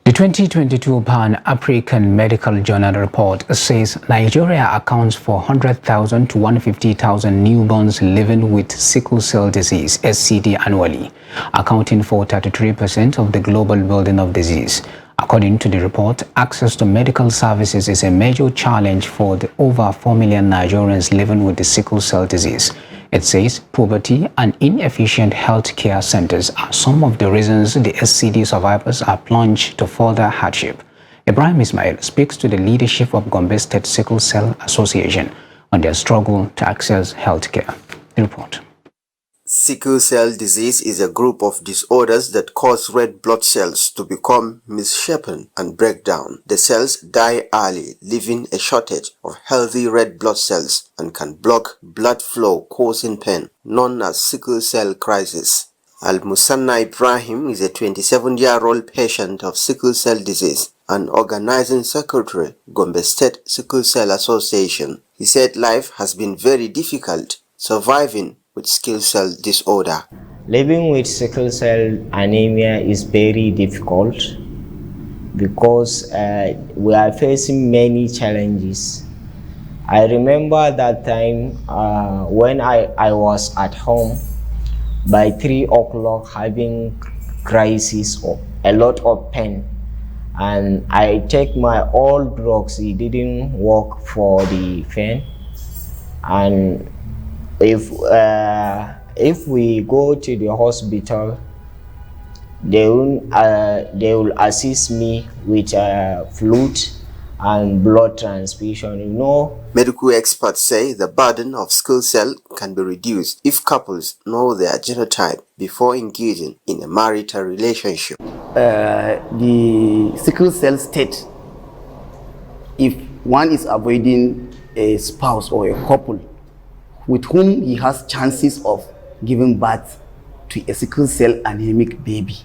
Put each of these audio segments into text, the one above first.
The 2022 Pan-African Medical Journal report says Nigeria accounts for 100,000 to 150,000 newborns living with sickle cell disease (SCD) annually, accounting for 33% of the global burden of disease. According to the report, access to medical services is a major challenge for the over 4 million Nigerians living with the sickle cell disease. It says poverty and inefficient health care centers are some of the reasons the SCD survivors are plunged to further hardship. Ibrahim Ismail speaks to the leadership of Gombe State Sickle Cell Association on their struggle to access health care. The report. Sickle cell disease is a group of disorders that cause red blood cells to become misshapen and break down. The cells die early, leaving a shortage of healthy red blood cells and can block blood flow, causing pain, known as sickle cell crisis. Al-Musanna Ibrahim is a 27-year-old patient of sickle cell disease and organizing secretary, Gombe State Sickle Cell Association. He said life has been very difficult, surviving with sickle cell disorder. Living with sickle cell anemia is very difficult because we are facing many challenges. I remember that time when I was at home by 3 o'clock having crisis or a lot of pain, and I take my old drugs. It didn't work for the pain, and if we go to the hospital, they will assist me with fluid and blood transfusion. Medical experts say the burden of sickle cell can be reduced if couples know their genotype before engaging in a marital relationship. The sickle cell state, if one is avoiding a spouse or a couple with whom he has chances of giving birth to a sickle cell anemic baby,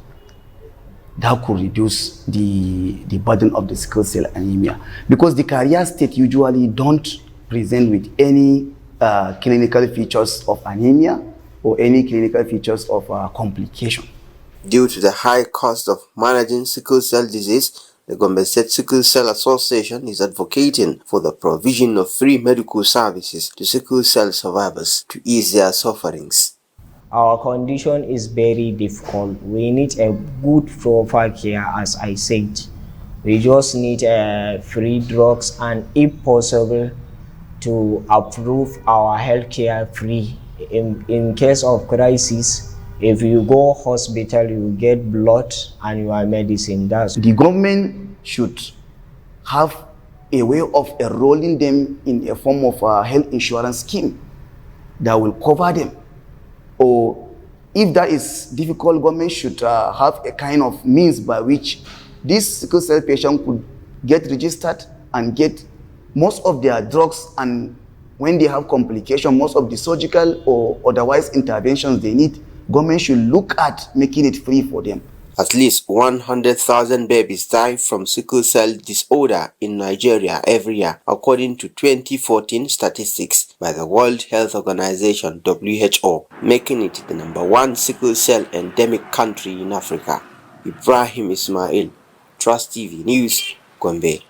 that could reduce the burden of the sickle cell anemia, because the carrier state usually don't present with any clinical features of anemia or any clinical features of complication. Due to the high cost of managing sickle cell disease, the Gombe State Sickle Cell Association is advocating for the provision of free medical services to sickle cell survivors to ease their sufferings. Our condition is very difficult. We need a good proper care, as I said. We just need free drugs, and if possible to approve our healthcare free. In case of crisis, if you go hospital, you get blood and your medicine. The government should have a way of enrolling them in a form of a health insurance scheme that will cover them. Or if that is difficult, government should have a kind of means by which this sickle cell patient could get registered and get most of their drugs, and when they have complications, most of the surgical or otherwise interventions they need, government should look at making it free for them. At least 100,000 babies die from sickle cell disorder in Nigeria every year, according to 2014 statistics by the World Health Organization (WHO), making it the #1 sickle cell endemic country in Africa. Ibrahim Ismail, Trust TV News, Gombe.